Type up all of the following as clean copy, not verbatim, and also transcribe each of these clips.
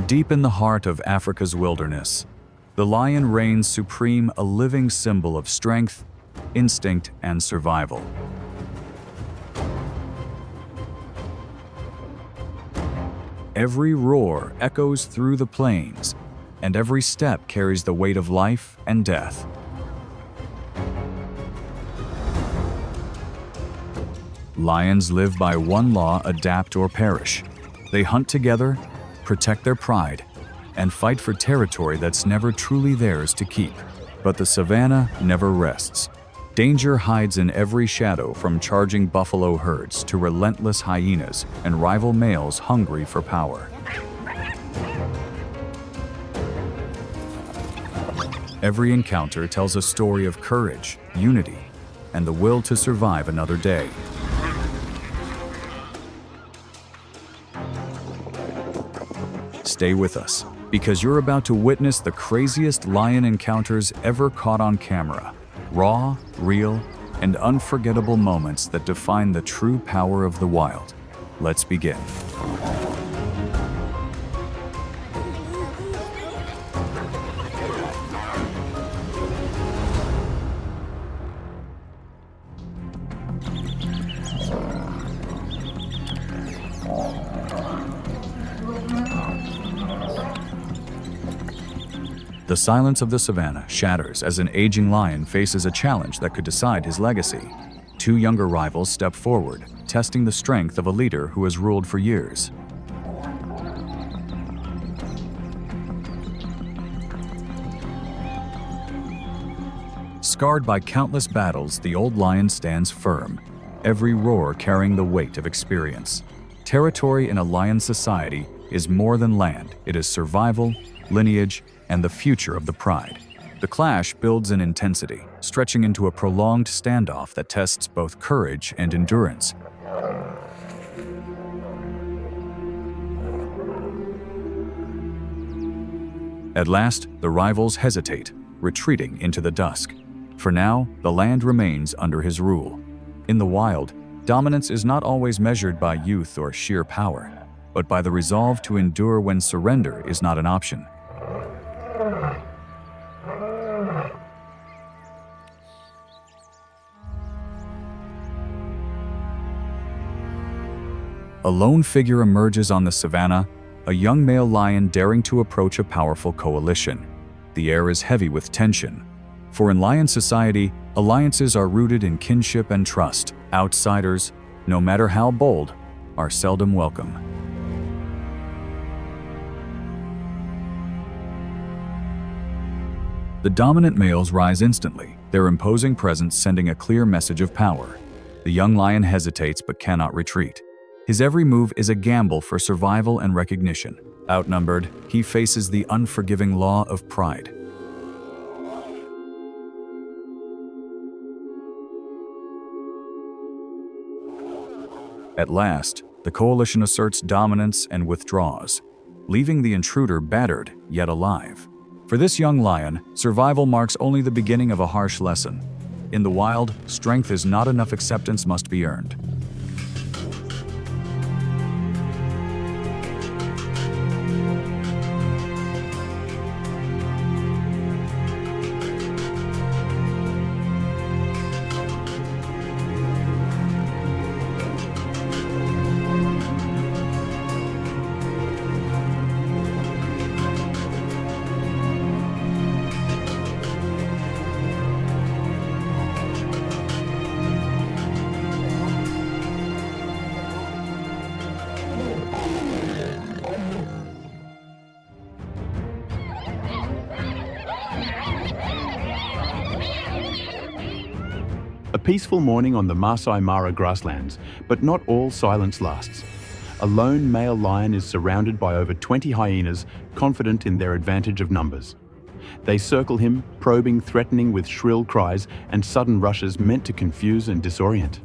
Deep in the heart of Africa's wilderness, the lion reigns supreme, a living symbol of strength, instinct, and survival. Every roar echoes through the plains, and every step carries the weight of life and death. Lions live by one law: adapt or perish. They hunt together, protect their pride, and fight for territory that's never truly theirs to keep. But the savanna never rests. Danger hides in every shadow, from charging buffalo herds to relentless hyenas and rival males hungry for power. Every encounter tells a story of courage, unity, and the will to survive another day. Stay with us, because you're about to witness the craziest lion encounters ever caught on camera. Raw, real, and unforgettable moments that define the true power of the wild. Let's begin. The silence of the savanna shatters as an aging lion faces a challenge that could decide his legacy. Two younger rivals step forward, testing the strength of a leader who has ruled for years. Scarred by countless battles, the old lion stands firm, every roar carrying the weight of experience. Territory in a lion society is more than land. It is survival, lineage, and the future of the pride. The clash builds in intensity, stretching into a prolonged standoff that tests both courage and endurance. At last, the rivals hesitate, retreating into the dusk. For now, the land remains under his rule. In the wild, dominance is not always measured by youth or sheer power, but by the resolve to endure when surrender is not an option. A lone figure emerges on the savanna, a young male lion daring to approach a powerful coalition. The air is heavy with tension, for in lion society, alliances are rooted in kinship and trust. Outsiders, no matter how bold, are seldom welcome. The dominant males rise instantly, their imposing presence sending a clear message of power. The young lion hesitates but cannot retreat. His every move is a gamble for survival and recognition. Outnumbered, he faces the unforgiving law of pride. At last, the coalition asserts dominance and withdraws, leaving the intruder battered yet alive. For this young lion, survival marks only the beginning of a harsh lesson. In the wild, strength is not enough, acceptance must be earned. A peaceful morning on the Masai Mara grasslands, but not all silence lasts. A lone male lion is surrounded by over 20 hyenas, confident in their advantage of numbers. They circle him, probing, threatening with shrill cries and sudden rushes meant to confuse and disorient.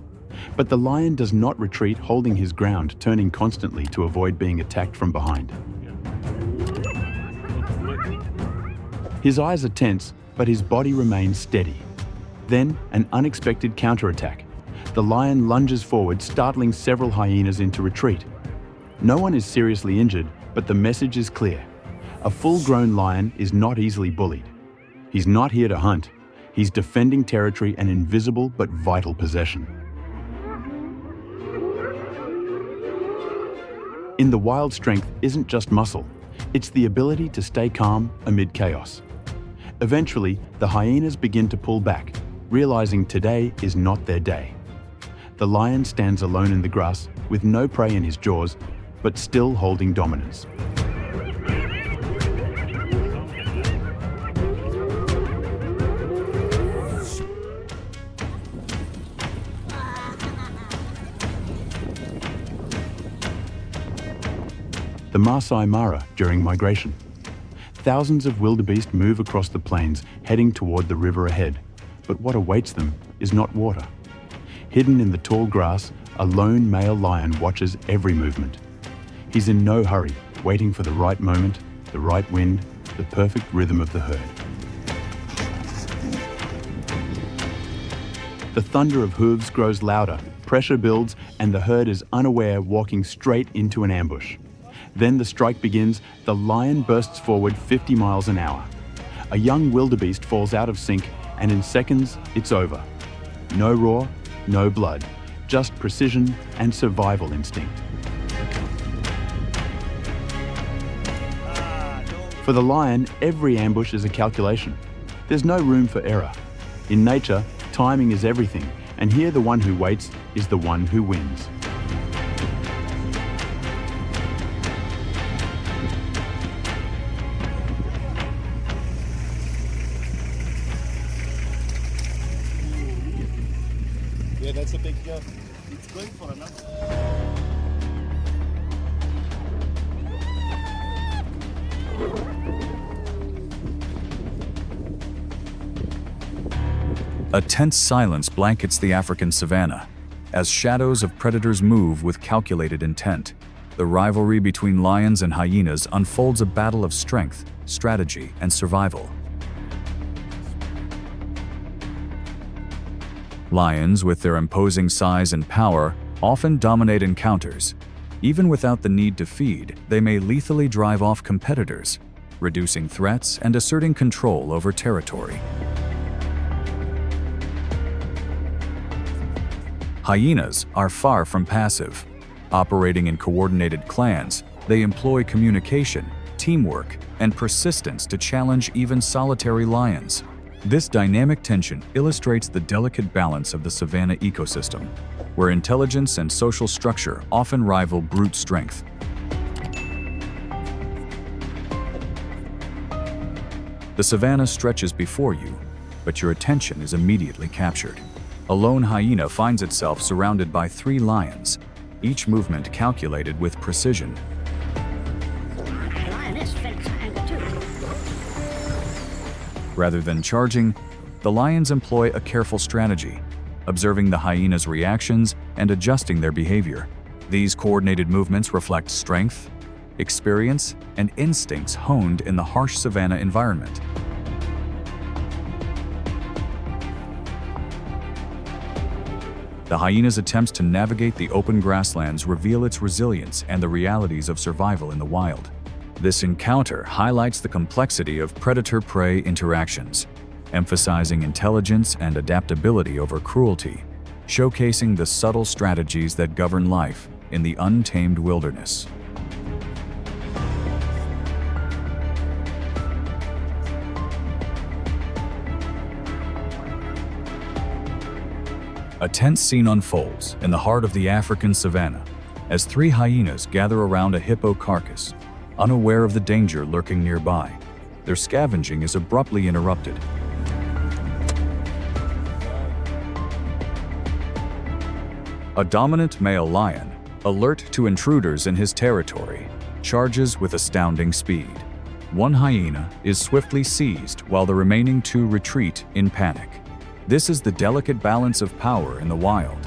But the lion does not retreat, holding his ground, turning constantly to avoid being attacked from behind. His eyes are tense, but his body remains steady. Then, an unexpected counterattack. The lion lunges forward, startling several hyenas into retreat. No one is seriously injured, but the message is clear. A full-grown lion is not easily bullied. He's not here to hunt. He's defending territory, an invisible but vital possession. In the wild, strength isn't just muscle. It's the ability to stay calm amid chaos. Eventually, the hyenas begin to pull back, realizing today is not their day. The lion stands alone in the grass with no prey in his jaws, but still holding dominance. The Masai Mara during migration. Thousands of wildebeest move across the plains, heading toward the river ahead. But what awaits them is not water. Hidden in the tall grass, a lone male lion watches every movement. He's in no hurry, waiting for the right moment, the right wind, the perfect rhythm of the herd. The thunder of hooves grows louder, pressure builds, and the herd is unaware, walking straight into an ambush. Then the strike begins. The lion bursts forward 50 miles an hour. A young wildebeest falls out of sync, and in seconds, it's over. No roar, no blood, just precision and survival instinct. For the lion, every ambush is a calculation. There's no room for error. In nature, timing is everything, and here the one who waits is the one who wins. Yeah, that's a big job. It's going for enough. A tense silence blankets the African savanna, as shadows of predators move with calculated intent. The rivalry between lions and hyenas unfolds a battle of strength, strategy, and survival. Lions, with their imposing size and power, often dominate encounters. Even without the need to feed, they may lethally drive off competitors, reducing threats and asserting control over territory. Hyenas are far from passive. Operating in coordinated clans, they employ communication, teamwork, and persistence to challenge even solitary lions. This dynamic tension illustrates the delicate balance of the savanna ecosystem, where intelligence and social structure often rival brute strength. The savanna stretches before you, but your attention is immediately captured. A lone hyena finds itself surrounded by 3 lions, each movement calculated with precision. Rather than charging, the lions employ a careful strategy, observing the hyena's reactions and adjusting their behavior. These coordinated movements reflect strength, experience, and instincts honed in the harsh savanna environment. The hyena's attempts to navigate the open grasslands reveal its resilience and the realities of survival in the wild. This encounter highlights the complexity of predator-prey interactions, emphasizing intelligence and adaptability over cruelty, showcasing the subtle strategies that govern life in the untamed wilderness. A tense scene unfolds in the heart of the African savanna as 3 hyenas gather around a hippo carcass, unaware of the danger lurking nearby. Their scavenging is abruptly interrupted. A dominant male lion, alert to intruders in his territory, charges with astounding speed. One hyena is swiftly seized while the remaining 2 retreat in panic. This is the delicate balance of power in the wild.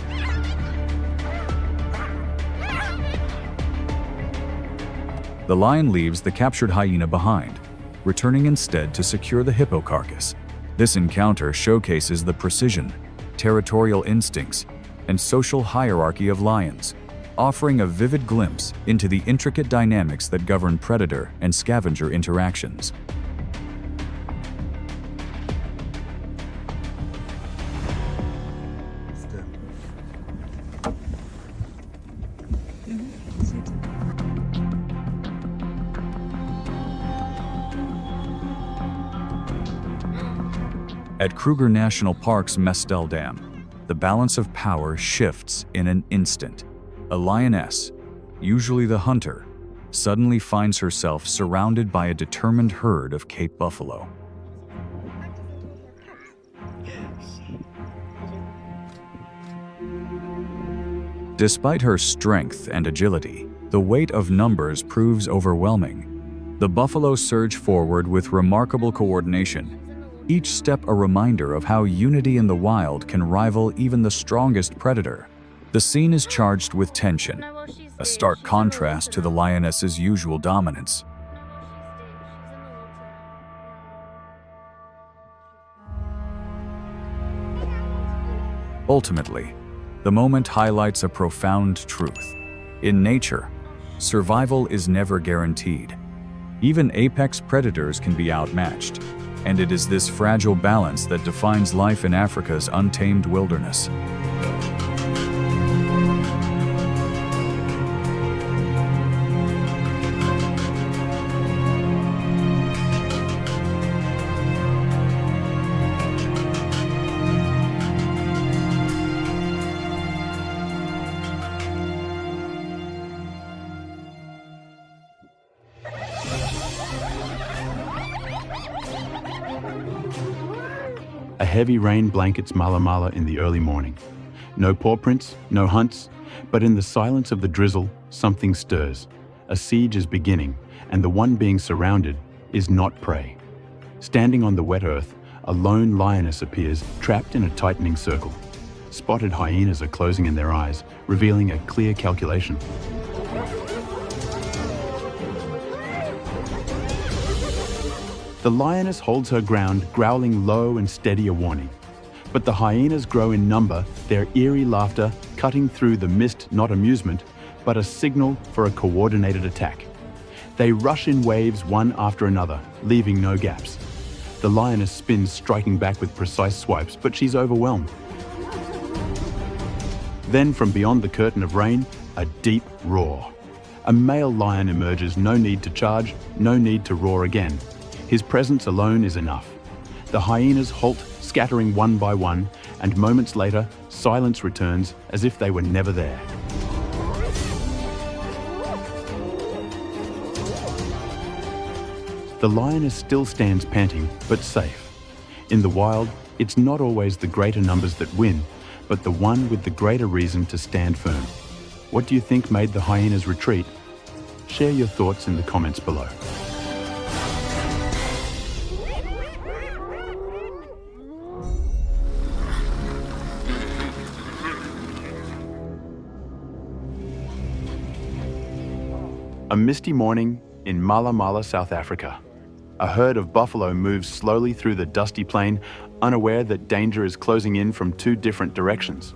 The lion leaves the captured hyena behind, returning instead to secure the hippo carcass. This encounter showcases the precision, territorial instincts, and social hierarchy of lions, offering a vivid glimpse into the intricate dynamics that govern predator and scavenger interactions. At Kruger National Park's Mestel Dam, the balance of power shifts in an instant. A lioness, usually the hunter, suddenly finds herself surrounded by a determined herd of Cape buffalo. Despite her strength and agility, the weight of numbers proves overwhelming. The buffalo surge forward with remarkable coordination, each step a reminder of how unity in the wild can rival even the strongest predator. The scene is charged with tension, a stark contrast to the lioness's usual dominance. Ultimately, the moment highlights a profound truth. In nature, survival is never guaranteed. Even apex predators can be outmatched, and it is this fragile balance that defines life in Africa's untamed wilderness. A heavy rain blankets Mala Mala in the early morning. No paw prints, no hunts, but in the silence of the drizzle, something stirs. A siege is beginning, and the one being surrounded is not prey. Standing on the wet earth, a lone lioness appears, trapped in a tightening circle. Spotted hyenas are closing in their eyes, revealing a clear calculation. The lioness holds her ground, growling low and steady a warning. But the hyenas grow in number, their eerie laughter cutting through the mist, not amusement, but a signal for a coordinated attack. They rush in waves one after another, leaving no gaps. The lioness spins, striking back with precise swipes, but she's overwhelmed. Then from beyond the curtain of rain, a deep roar. A male lion emerges, no need to charge, no need to roar again. His presence alone is enough. The hyenas halt, scattering one by one, and moments later, silence returns as if they were never there. The lioness still stands panting, but safe. In the wild, it's not always the greater numbers that win, but the one with the greater reason to stand firm. What do you think made the hyenas retreat? Share your thoughts in the comments below. A misty morning in Mala Mala, South Africa. A herd of buffalo moves slowly through the dusty plain, unaware that danger is closing in from two different directions.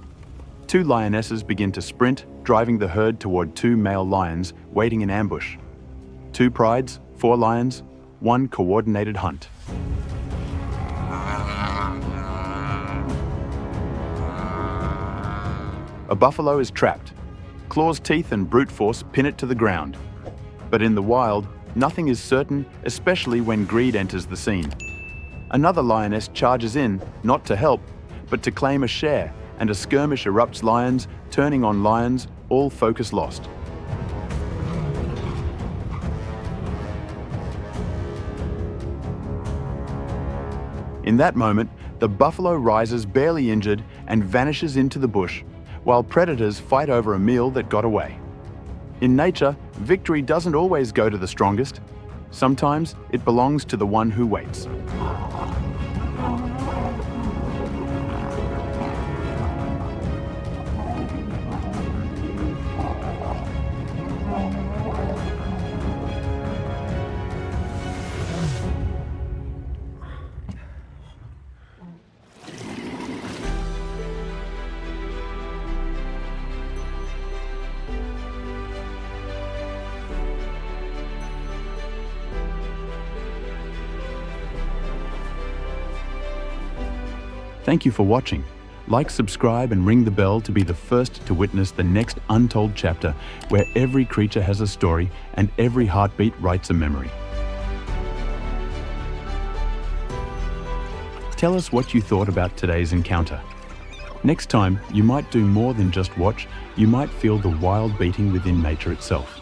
Two lionesses begin to sprint, driving the herd toward two male lions waiting in ambush. Two prides, 4 lions, one coordinated hunt. A buffalo is trapped. Claws, teeth, and brute force pin it to the ground. But in the wild, nothing is certain, especially when greed enters the scene. Another lioness charges in, not to help, but to claim a share, and a skirmish erupts, lions turning on lions, all focus lost. In that moment, the buffalo rises barely injured and vanishes into the bush, while predators fight over a meal that got away. In nature, victory doesn't always go to the strongest. Sometimes it belongs to the one who waits. Thank you for watching. Like, subscribe, and ring the bell to be the first to witness the next untold chapter where every creature has a story and every heartbeat writes a memory. Tell us what you thought about today's encounter. Next time, you might do more than just watch, you might feel the wild beating within nature itself.